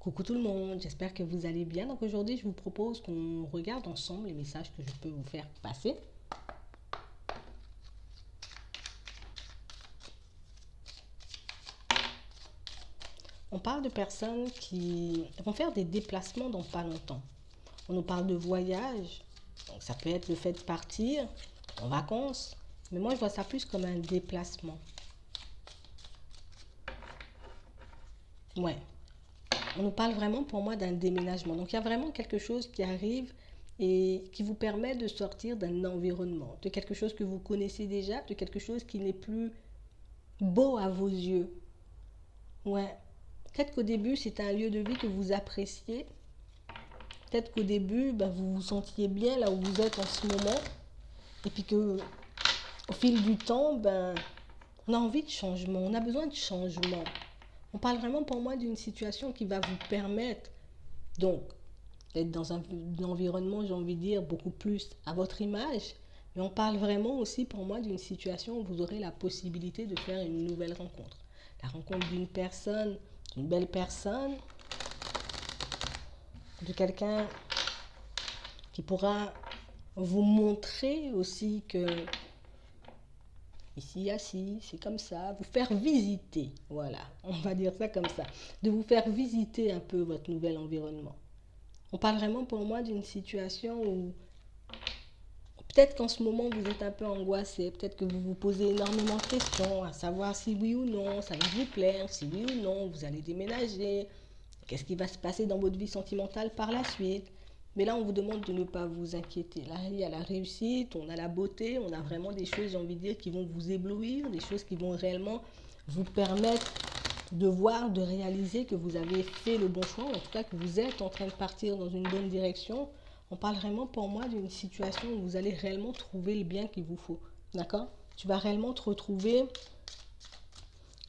Coucou tout le monde, j'espère que vous allez bien. Donc aujourd'hui, je vous propose qu'on regarde ensemble les messages que je peux vous faire passer. On parle de personnes qui vont faire des déplacements dans pas longtemps. On nous parle de voyage, donc ça peut être le fait de partir en vacances, mais moi je vois ça plus comme un déplacement. Ouais, on nous parle vraiment pour moi d'un déménagement. Donc il y a vraiment quelque chose qui arrive et qui vous permet de sortir d'un environnement, de quelque chose que vous connaissez déjà, de quelque chose qui n'est plus beau à vos yeux. Ouais. Peut-être qu'au début, c'était un lieu de vie que vous appréciez. Peut-être qu'au début, vous vous sentiez bien là où vous êtes en ce moment. Et puis que, au fil du temps, on a envie de changement. On a besoin de changement. On parle vraiment pour moi d'une situation qui va vous permettre, donc, d'être dans un environnement, j'ai envie de dire, beaucoup plus à votre image. Mais on parle vraiment aussi pour moi d'une situation où vous aurez la possibilité de faire une nouvelle rencontre. La rencontre d'une personne, d'une belle personne, de quelqu'un qui pourra vous montrer aussi que ici, assis, c'est comme ça, vous faire visiter, voilà, on va dire ça comme ça, de vous faire visiter un peu votre nouvel environnement. On parle vraiment pour moi d'une situation où peut-être qu'en ce moment vous êtes un peu angoissé, peut-être que vous vous posez énormément de questions à savoir si oui ou non ça va vous plaire, si oui ou non vous allez déménager, qu'est-ce qui va se passer dans votre vie sentimentale par la suite. Mais là, on vous demande de ne pas vous inquiéter. Là, il y a la réussite, on a la beauté, on a vraiment des choses, j'ai envie de dire, qui vont vous éblouir, des choses qui vont réellement vous permettre de voir, de réaliser que vous avez fait le bon choix, en tout cas que vous êtes en train de partir dans une bonne direction. On parle vraiment pour moi d'une situation où vous allez réellement trouver le bien qu'il vous faut. D'accord? Tu vas réellement te retrouver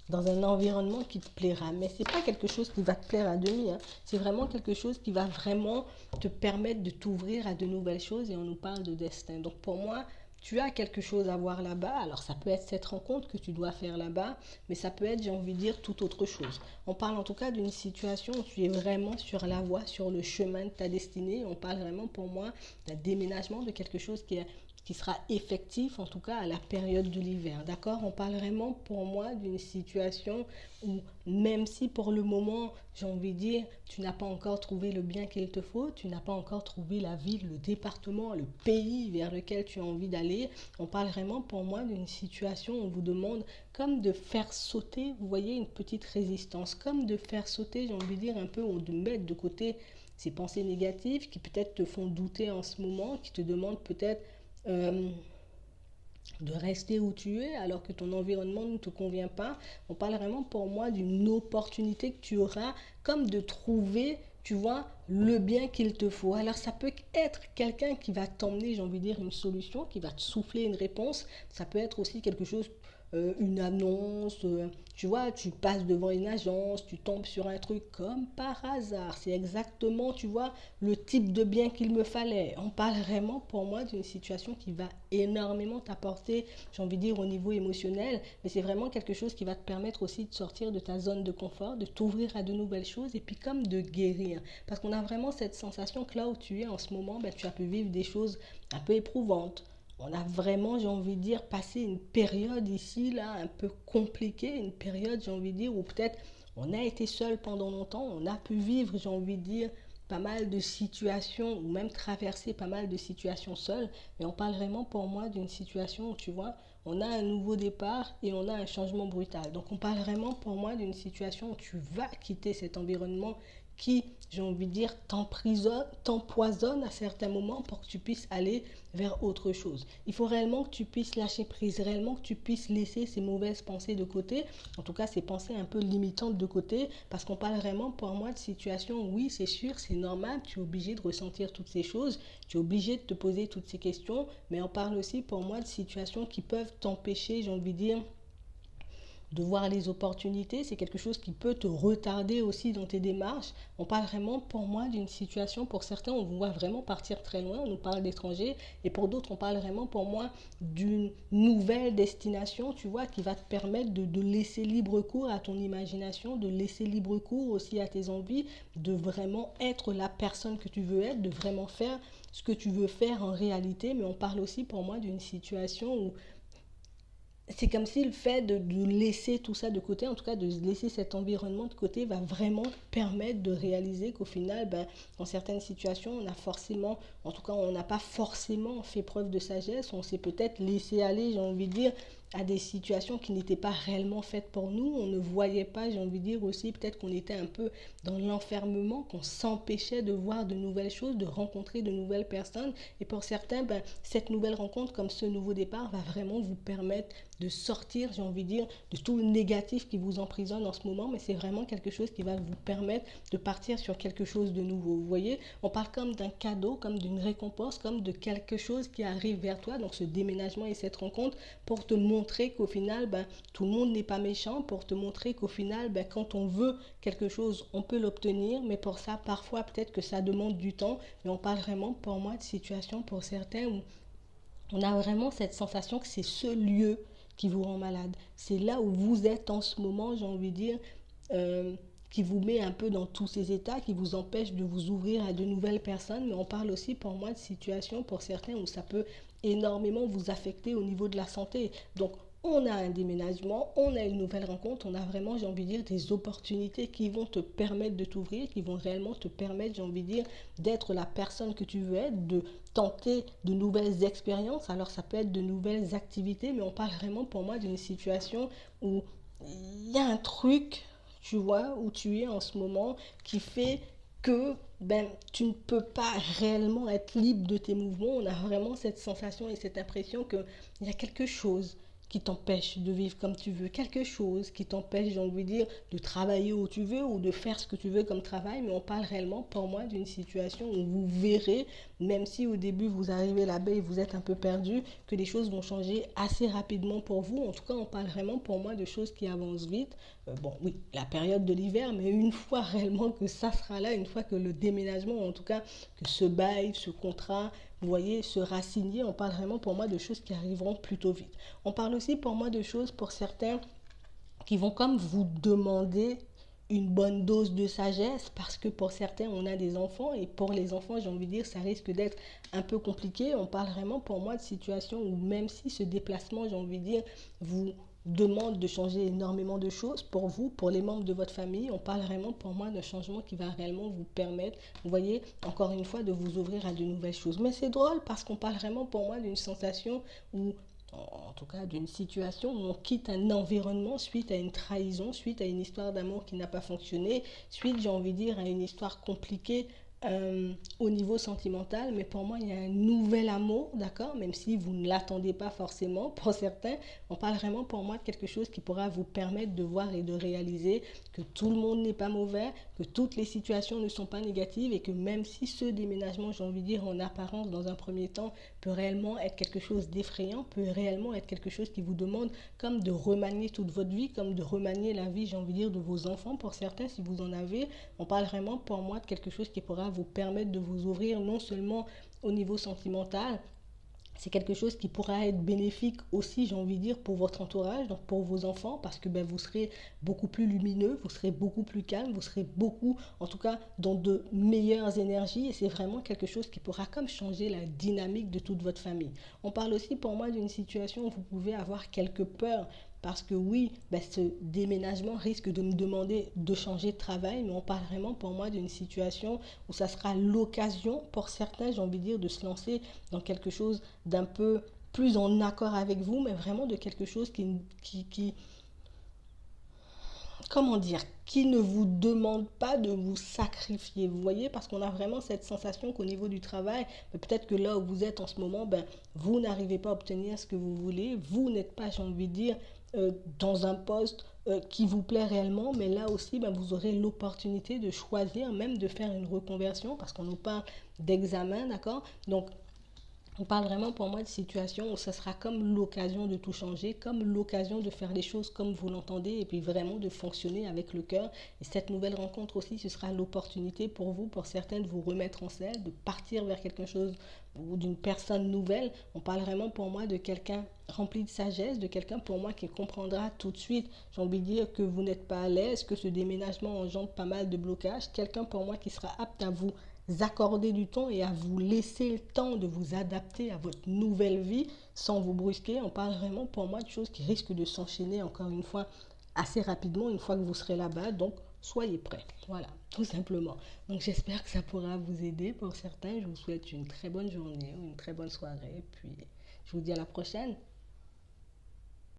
dans un environnement qui te plaira. Mais ce n'est pas quelque chose qui va te plaire à demi. C'est vraiment quelque chose qui va vraiment te permettre de t'ouvrir à de nouvelles choses et on nous parle de destin. Donc pour moi, tu as quelque chose à voir là-bas. Alors ça peut être cette rencontre que tu dois faire là-bas, mais ça peut être, j'ai envie de dire, tout autre chose. On parle en tout cas d'une situation où tu es vraiment sur la voie, sur le chemin de ta destinée. On parle vraiment pour moi d'un déménagement, de quelque chose qui sera effectif, en tout cas à la période de l'hiver. D'accord? On parle vraiment pour moi d'une situation où, même si pour le moment, j'ai envie de dire, tu n'as pas encore trouvé le bien qu'il te faut, tu n'as pas encore trouvé la ville, le département, le pays vers lequel tu as envie d'aller, on parle vraiment pour moi d'une situation où on vous demande comme de faire sauter, vous voyez, une petite résistance, comme de faire sauter, j'ai envie de dire, un peu, ou de mettre de côté ces pensées négatives qui peut-être te font douter en ce moment, qui te demandent peut-être euh, de rester où tu es alors que ton environnement ne te convient pas. On parle vraiment pour moi d'une opportunité que tu auras comme de trouver, tu vois, le bien qu'il te faut. Alors ça peut être quelqu'un qui va t'emmener, j'ai envie de dire, une solution, qui va te souffler une réponse. Ça peut être aussi quelque chose, une annonce, tu vois, tu passes devant une agence, tu tombes sur un truc comme par hasard. C'est exactement, tu vois, le type de bien qu'il me fallait. On parle vraiment pour moi d'une situation qui va énormément t'apporter, j'ai envie de dire, au niveau émotionnel, mais c'est vraiment quelque chose qui va te permettre aussi de sortir de ta zone de confort, de t'ouvrir à de nouvelles choses et puis comme de guérir. Parce qu'on a vraiment cette sensation que là où tu es en ce moment, tu as pu vivre des choses un peu éprouvantes. On a vraiment, j'ai envie de dire, passé une période ici, là, un peu compliquée, une période, j'ai envie de dire, où peut-être on a été seul pendant longtemps, on a pu vivre, j'ai envie de dire, pas mal de situations, ou même traverser pas mal de situations seul. Mais on parle vraiment pour moi d'une situation où, tu vois, on a un nouveau départ et on a un changement brutal. Donc on parle vraiment pour moi d'une situation où tu vas quitter cet environnement qui, j'ai envie de dire, t'emprisonne, t'empoisonne à certains moments pour que tu puisses aller vers autre chose. Il faut réellement que tu puisses lâcher prise, réellement que tu puisses laisser ces mauvaises pensées de côté, en tout cas ces pensées un peu limitantes de côté, parce qu'on parle vraiment pour moi de situation où oui, c'est sûr, c'est normal, tu es obligé de ressentir toutes ces choses, tu es obligé de te poser toutes ces questions, mais on parle aussi pour moi de situations qui peuvent t'empêcher, j'ai envie de dire, de voir les opportunités. C'est quelque chose qui peut te retarder aussi dans tes démarches. On parle vraiment pour moi d'une situation, pour certains, on voit vraiment partir très loin, on nous parle d'étrangers, et pour d'autres, on parle vraiment pour moi d'une nouvelle destination, tu vois, qui va te permettre de laisser libre cours à ton imagination, de laisser libre cours aussi à tes envies, de vraiment être la personne que tu veux être, de vraiment faire ce que tu veux faire en réalité. Mais on parle aussi pour moi d'une situation où c'est comme si le fait de laisser tout ça de côté, en tout cas de laisser cet environnement de côté, va vraiment te permettre de réaliser qu'au final, ben, dans certaines situations, on a forcément, en tout cas, on n'a pas forcément fait preuve de sagesse, on s'est peut-être laissé aller, j'ai envie de dire, à des situations qui n'étaient pas réellement faites pour nous, on ne voyait pas, j'ai envie de dire aussi, peut-être qu'on était un peu dans l'enfermement, qu'on s'empêchait de voir de nouvelles choses, de rencontrer de nouvelles personnes, et pour certains, ben, cette nouvelle rencontre, comme ce nouveau départ, va vraiment vous permettre de sortir, j'ai envie de dire, de tout le négatif qui vous emprisonne en ce moment, mais c'est vraiment quelque chose qui va vous permettre de partir sur quelque chose de nouveau. Vous voyez, on parle comme d'un cadeau, comme d'une récompense, comme de quelque chose qui arrive vers toi, donc ce déménagement et cette rencontre, pour te montrer qu'au final, ben, tout le monde n'est pas méchant, pour te montrer qu'au final, ben, quand on veut quelque chose, on peut l'obtenir, mais pour ça, parfois, peut-être que ça demande du temps, mais on parle vraiment, pour moi, de situations pour certains où on a vraiment cette sensation que c'est ce lieu qui vous rend malade. C'est là où vous êtes en ce moment, j'ai envie de dire, euh, qui vous met un peu dans tous ces états, qui vous empêche de vous ouvrir à de nouvelles personnes. Mais on parle aussi pour moi de situations pour certains où ça peut énormément vous affecter au niveau de la santé. Donc on a un déménagement, on a une nouvelle rencontre, on a vraiment, j'ai envie de dire, des opportunités qui vont te permettre de t'ouvrir, qui vont réellement te permettre, j'ai envie de dire, d'être la personne que tu veux être, de tenter de nouvelles expériences. Alors ça peut être de nouvelles activités, mais on parle vraiment pour moi d'une situation où il y a un truc, tu vois, où tu es en ce moment qui fait que ben, tu ne peux pas réellement être libre de tes mouvements. On a vraiment cette sensation et cette impression qu'il y a quelque chose qui t'empêche de vivre comme tu veux, quelque chose qui t'empêche, j'ai envie de dire, de travailler où tu veux ou de faire ce que tu veux comme travail, mais on parle réellement pour moi d'une situation où vous verrez, même si au début vous arrivez là-bas et vous êtes un peu perdu, que les choses vont changer assez rapidement pour vous. En tout cas, on parle vraiment pour moi de choses qui avancent vite. Bon, oui, la période de l'hiver, mais une fois réellement que ça sera là, une fois que le déménagement, en tout cas, que ce bail, ce contrat, vous voyez, sera signé, on parle vraiment pour moi de choses qui arriveront plutôt vite. On parle aussi pour moi de choses pour certains qui vont comme vous demander une bonne dose de sagesse parce que pour certains on a des enfants et pour les enfants j'ai envie de dire ça risque d'être un peu compliqué. On parle vraiment pour moi de situations où même si ce déplacement j'ai envie de dire vous demande de changer énormément de choses pour vous, pour les membres de votre famille, on parle vraiment pour moi d'un changement qui va réellement vous permettre, vous voyez, encore une fois, de vous ouvrir à de nouvelles choses. Mais c'est drôle parce qu'on parle vraiment pour moi d'une sensation où en tout cas d'une situation où on quitte un environnement suite à une trahison, suite à une histoire d'amour qui n'a pas fonctionné, suite, j'ai envie de dire, à une histoire compliquée au niveau sentimental, mais pour moi il y a un nouvel amour, d'accord, même si vous ne l'attendez pas forcément, pour certains, on parle vraiment pour moi de quelque chose qui pourra vous permettre de voir et de réaliser que tout le monde n'est pas mauvais, que toutes les situations ne sont pas négatives et que même si ce déménagement, j'ai envie de dire en apparence dans un premier temps, peut réellement être quelque chose d'effrayant, peut réellement être quelque chose qui vous demande comme de remanier toute votre vie, comme de remanier la vie, j'ai envie de dire, de vos enfants pour certains, si vous en avez, on parle vraiment pour moi de quelque chose qui pourra vous permettre de vous ouvrir non seulement au niveau sentimental, c'est quelque chose qui pourra être bénéfique aussi, j'ai envie de dire, pour votre entourage, donc pour vos enfants, parce que ben, vous serez beaucoup plus lumineux, vous serez beaucoup plus calme, vous serez beaucoup, en tout cas, dans de meilleures énergies, et c'est vraiment quelque chose qui pourra comme changer la dynamique de toute votre famille. On parle aussi pour moi d'une situation où vous pouvez avoir quelques peurs, parce que oui, ben, ce déménagement risque de me demander de changer de travail, mais on parle vraiment pour moi d'une situation où ça sera l'occasion pour certains, j'ai envie de dire, de se lancer dans quelque chose d'un peu plus en accord avec vous, mais vraiment de quelque chose qui comment dire, qui ne vous demande pas de vous sacrifier, vous voyez, parce qu'on a vraiment cette sensation qu'au niveau du travail, peut-être que là où vous êtes en ce moment, ben, vous n'arrivez pas à obtenir ce que vous voulez, vous n'êtes pas, j'ai envie de dire, dans un poste qui vous plaît réellement, mais là aussi, ben, vous aurez l'opportunité de choisir, même de faire une reconversion, parce qu'on nous parle d'examen, d'accord. Donc, On parle vraiment pour moi de situation où ça sera comme l'occasion de tout changer, comme l'occasion de faire les choses comme vous l'entendez et puis vraiment de fonctionner avec le cœur. Et cette nouvelle rencontre aussi, ce sera l'opportunité pour vous, pour certains, de vous remettre en selle, de partir vers quelque chose ou d'une personne nouvelle. On parle vraiment pour moi de quelqu'un rempli de sagesse, de quelqu'un pour moi qui comprendra tout de suite. J'ai envie de dire que vous n'êtes pas à l'aise, que ce déménagement engendre pas mal de blocages. Quelqu'un pour moi qui sera apte à vous accorder du temps et à vous laisser le temps de vous adapter à votre nouvelle vie sans vous brusquer. On parle vraiment pour moi de choses qui risquent de s'enchaîner encore une fois assez rapidement une fois que vous serez là-bas. Donc, soyez prêts. Voilà, tout simplement. Donc, j'espère que ça pourra vous aider pour certains. Je vous souhaite une très bonne journée ou une très bonne soirée. Puis, je vous dis à la prochaine.